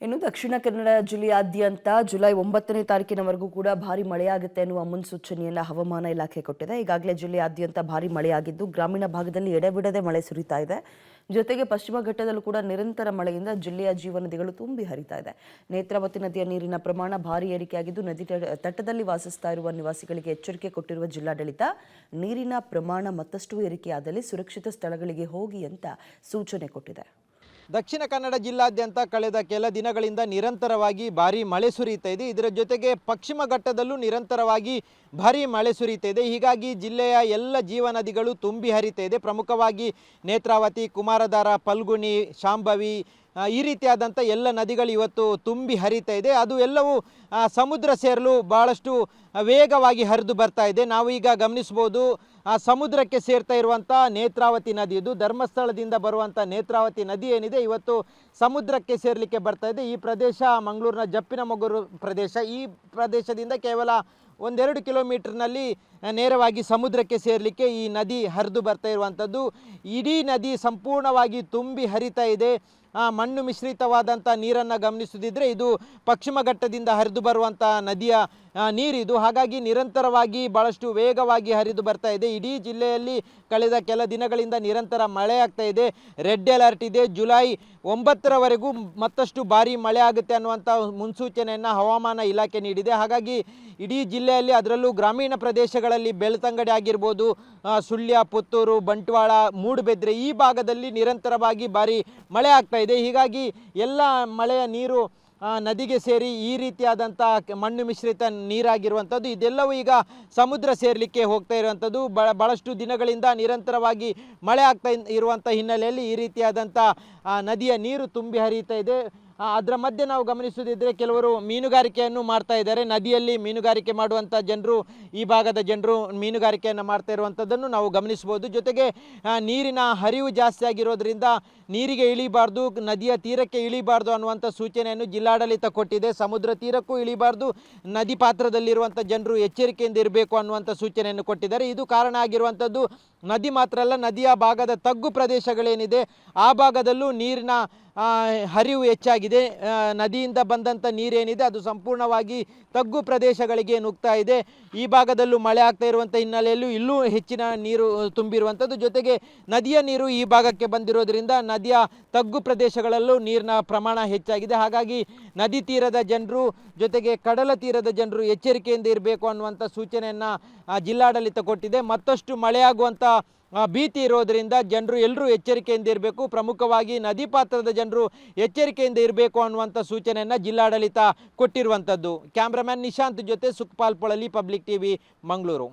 ಇನ್ನು ದಕ್ಷಿಣ ಕನ್ನಡ ಜಿಲ್ಲೆಯಾದ್ಯಂತ ಜುಲೈ 9ನೇ ತಾರೀಕಿನವರೆಗೂ ಕೂಡ ಭಾರಿ ಮಳೆಯಾಗುತ್ತೆ ಎನ್ನುವ ಮುನ್ಸೂಚನೆಯನ್ನ ಹವಾಮಾನ ಇಲಾಖೆ ಕೊಟ್ಟಿದೆ. ಈಗಾಗಲೇ ಜಿಲ್ಲೆಯಾದ್ಯಂತ ಭಾರಿ ಮಳೆಯಾಗಿದ್ದು ಗ್ರಾಮೀಣ ಭಾಗದಲ್ಲಿ ಎಡೆಬಿಡದೆ ಮಳೆ ಸುರಿತಾ ಇದೆ. ಜೊತೆಗೆ ಪಶ್ಚಿಮ ಘಟ್ಟದಲ್ಲೂ ಕೂಡ ನಿರಂತರ ಮಳೆಯಿಂದ ಜಿಲ್ಲೆಯ ಜೀವನದಿಗಳು ತುಂಬಿ ಹರಿತಾ ಇದೆ. ನೇತ್ರಾವತಿ ನದಿಯ ನೀರಿನ ಪ್ರಮಾಣ ಭಾರಿ ಏರಿಕೆಯಾಗಿದ್ದು ನದಿ ತಟದಲ್ಲಿ ವಾಸಿಸ್ತಾ ಇರುವ ನಿವಾಸಿಗಳಿಗೆ ಎಚ್ಚರಿಕೆ ಕೊಟ್ಟಿರುವ ಜಿಲ್ಲಾಡಳಿತ ನೀರಿನ ಪ್ರಮಾಣ ಮತ್ತಷ್ಟು ಏರಿಕೆಯಾದಲ್ಲಿ ಸುರಕ್ಷಿತ ಸ್ಥಳಗಳಿಗೆ ಹೋಗಿ ಅಂತ ಸೂಚನೆ ಕೊಟ್ಟಿದೆ. ದಕ್ಷಿಣ ಕನ್ನಡ ಜಿಲ್ಲಾದ್ಯಂತ ಕಳೆದ ಕೆಲ ದಿನಗಳಿಂದ ನಿರಂತರವಾಗಿ ಭಾರಿ ಮಳೆ ಸುರಿಯುತ್ತಾ ಇದೆ. ಇದರ ಜೊತೆಗೆ ಪಶ್ಚಿಮ ಘಟ್ಟದಲ್ಲೂ ನಿರಂತರವಾಗಿ ಭಾರಿ ಮಳೆ ಸುರಿಯುತ್ತಾ ಇದೆ. ಹೀಗಾಗಿ ಜಿಲ್ಲೆಯ ಎಲ್ಲ ಜೀವನದಿಗಳು ತುಂಬಿ ಹರಿತಾ ಇದೆ. ಪ್ರಮುಖವಾಗಿ ನೇತ್ರಾವತಿ, ಕುಮಾರಧಾರ, ಫಲ್ಗುಣಿ, ಶಾಂಭವಿ ಈ ರೀತಿಯಾದಂಥ ಎಲ್ಲ ನದಿಗಳು ಇವತ್ತು ತುಂಬಿ ಹರಿತಾ ಇದೆ. ಅದು ಎಲ್ಲವೂ ಸಮುದ್ರ ಸೇರಲು ಭಾಳಷ್ಟು ವೇಗವಾಗಿ ಹರಿದು ಬರ್ತಾ ಇದೆ. ನಾವು ಈಗ ಗಮನಿಸ್ಬೋದು, ಸಮುದ್ರಕ್ಕೆ ಸೇರ್ತಾ ಇರುವಂಥ ನೇತ್ರಾವತಿ ನದಿ, ಇದು ಧರ್ಮಸ್ಥಳದಿಂದ ಬರುವಂಥ ನೇತ್ರಾವತಿ ನದಿ ಏನಿದೆ ಇವತ್ತು ಸಮುದ್ರಕ್ಕೆ ಸೇರಲಿಕ್ಕೆ ಬರ್ತಾ ಇದೆ. ಈ ಪ್ರದೇಶ ಮಂಗಳೂರಿನ ಜಪ್ಪಿನಮೊಗರು ಪ್ರದೇಶ. ಈ ಪ್ರದೇಶದಿಂದ ಕೇವಲ 1-2 ಕಿಲೋಮೀಟರ್ನಲ್ಲಿ ನೇರವಾಗಿ ಸಮುದ್ರಕ್ಕೆ ಸೇರಲಿಕ್ಕೆ ಈ ನದಿ ಹರಿದು ಬರ್ತಾ ಇರುವಂಥದ್ದು. ಇಡೀ ನದಿ ಸಂಪೂರ್ಣವಾಗಿ ತುಂಬಿ ಹರಿತಾ ಇದೆ. ಮಣ್ಣು ಮಿಶ್ರಿತವಾದಂಥ ನೀರನ್ನು ಗಮನಿಸುತ್ತಿದ್ದರೆ ಇದು ಪಶ್ಚಿಮ ಘಟ್ಟದಿಂದ ಹರಿದು ಬರುವಂಥ ನದಿಯ ನೀರಿದು. ಹಾಗಾಗಿ ನಿರಂತರವಾಗಿ ಭಾಳಷ್ಟು ವೇಗವಾಗಿ ಹರಿದು ಬರ್ತಾ ಇದೆ. ಇಡೀ ಜಿಲ್ಲೆಯಲ್ಲಿ ಕಳೆದ ಕೆಲ ದಿನಗಳಿಂದ ನಿರಂತರ ಮಳೆ ಆಗ್ತಾ ಇದೆ. ರೆಡ್ ಅಲರ್ಟ್ ಇದೆ. ಜುಲೈ 9ರವರೆಗೂ ಮತ್ತಷ್ಟು ಭಾರಿ ಮಳೆ ಆಗುತ್ತೆ ಅನ್ನುವಂಥ ಮುನ್ಸೂಚನೆಯನ್ನು ಹವಾಮಾನ ಇಲಾಖೆ ನೀಡಿದೆ. ಹಾಗಾಗಿ ಇಡೀ ಜಿಲ್ಲೆಯಲ್ಲಿ, ಅದರಲ್ಲೂ ಗ್ರಾಮೀಣ ಪ್ರದೇಶಗಳಲ್ಲಿ ಬೆಳ್ತಂಗಡಿ ಆಗಿರ್ಬೋದು, ಸುಳ್ಯ, ಪುತ್ತೂರು, ಬಂಟ್ವಾಳ, ಮೂಡುಬೆದ್ರೆ ಈ ಭಾಗದಲ್ಲಿ ನಿರಂತರವಾಗಿ ಭಾರಿ ಮಳೆ ಆಗ್ತಾ ಇದೆ. ಹೀಗಾಗಿ ಎಲ್ಲ ಮಳೆಯ ನೀರು ನದಿಗೆ ಸೇರಿ ಈ ರೀತಿಯಾದಂಥ ಮಣ್ಣು ಮಿಶ್ರಿತ ನೀರಾಗಿರುವಂಥದ್ದು ಇದೆಲ್ಲವೂ ಈಗ ಸಮುದ್ರ ಸೇರಲಿಕ್ಕೆ ಹೋಗ್ತಾ ಇರುವಂಥದ್ದು. ಭಾಳಷ್ಟು ದಿನಗಳಿಂದ ನಿರಂತರವಾಗಿ ಮಳೆ ಆಗ್ತಾ ಇರುವಂಥ ಹಿನ್ನೆಲೆಯಲ್ಲಿ ಈ ರೀತಿಯಾದಂಥ ನದಿಯ ನೀರು ತುಂಬಿ ಹರಿಯುತ್ತಾ ಇದೆ. ಅದರ ಮಧ್ಯೆ ನಾವು ಗಮನಿಸುತ್ತಿದ್ದರೆ ಕೆಲವರು ಮೀನುಗಾರಿಕೆಯನ್ನು ಮಾಡ್ತಾ ಇದ್ದಾರೆ. ನದಿಯಲ್ಲಿ ಮೀನುಗಾರಿಕೆ ಮಾಡುವಂಥ ಜನರು, ಈ ಭಾಗದ ಜನರು ಮೀನುಗಾರಿಕೆಯನ್ನು ಮಾಡ್ತಾ ಇರುವಂಥದ್ದನ್ನು ನಾವು ಗಮನಿಸ್ಬೋದು. ಜೊತೆಗೆ ನೀರಿನ ಹರಿವು ಜಾಸ್ತಿ ಆಗಿರೋದ್ರಿಂದ ನೀರಿಗೆ ಇಳಿಬಾರ್ದು, ನದಿಯ ತೀರಕ್ಕೆ ಇಳಿಬಾರ್ದು ಅನ್ನುವಂಥ ಸೂಚನೆಯನ್ನು ಜಿಲ್ಲಾಡಳಿತ ಕೊಟ್ಟಿದೆ. ಸಮುದ್ರ ತೀರಕ್ಕೂ ಇಳಿಬಾರ್ದು, ನದಿ ಪಾತ್ರದಲ್ಲಿರುವಂಥ ಜನರು ಎಚ್ಚರಿಕೆಯಿಂದ ಇರಬೇಕು ಅನ್ನುವಂಥ ಸೂಚನೆಯನ್ನು ಕೊಟ್ಟಿದ್ದಾರೆ. ಇದು ಕಾರಣ ಆಗಿರುವಂಥದ್ದು ನದಿ ಮಾತ್ರ ಅಲ್ಲ, ನದಿಯ ಭಾಗದ ತಗ್ಗು ಪ್ರದೇಶಗಳೇನಿದೆ ಆ ಭಾಗದಲ್ಲೂ ನೀರಿನ ಹರಿವು ಹೆಚ್ಚಾಗಿದೆ. ನದಿಯಿಂದ ಬಂದಂಥ ನೀರೇನಿದೆ ಅದು ಸಂಪೂರ್ಣವಾಗಿ ತಗ್ಗು ಪ್ರದೇಶಗಳಿಗೆ ನುಗ್ತಾ ಇದೆ. ಈ ಭಾಗದಲ್ಲೂ ಮಳೆ ಆಗ್ತಾ ಇರುವಂಥ ಹಿನ್ನೆಲೆಯಲ್ಲೂ ಇಲ್ಲೂ ಹೆಚ್ಚಿನ ನೀರು ತುಂಬಿರುವಂಥದ್ದು. ಜೊತೆಗೆ ನದಿಯ ನೀರು ಈ ಭಾಗಕ್ಕೆ ಬಂದಿರೋದ್ರಿಂದ ನದಿಯ ತಗ್ಗು ಪ್ರದೇಶಗಳಲ್ಲೂ ನೀರಿನ ಪ್ರಮಾಣ ಹೆಚ್ಚಾಗಿದೆ. ಹಾಗಾಗಿ ನದಿ ತೀರದ ಜನರು ಜೊತೆಗೆ ಕಡಲ ತೀರದ ಜನರು ಎಚ್ಚರಿಕೆಯಿಂದ ಇರಬೇಕು ಅನ್ನುವಂಥ ಸೂಚನೆಯನ್ನು ಜಿಲ್ಲಾಡಳಿತ ಕೊಟ್ಟಿದೆ. ಮತ್ತಷ್ಟು ಮಳೆಯಾಗುವಂಥ ಭೀತಿ ಇರೋದರಿಂದ ಜನರು ಎಲ್ಲರೂ ಎಚ್ಚರಿಕೆಯಿಂದ ಇರಬೇಕು. ಪ್ರಮುಖವಾಗಿ ನದಿ ಪಾತ್ರದ ಜನರು ಎಚ್ಚರಿಕೆಯಿಂದ ಇರಬೇಕು ಅನ್ನುವಂಥ ಸೂಚನೆಯನ್ನು ಜಿಲ್ಲಾಡಳಿತ ಕೊಟ್ಟಿರುವಂಥದ್ದು. ಕ್ಯಾಮ್ರಾಮ್ಯಾನ್ ನಿಶಾಂತ್ ಜೊತೆ ಸುಖಪಾಲ್ ಪೊಳಲಿ, ಪಬ್ಲಿಕ್ ಟಿವಿ, ಮಂಗಳೂರು.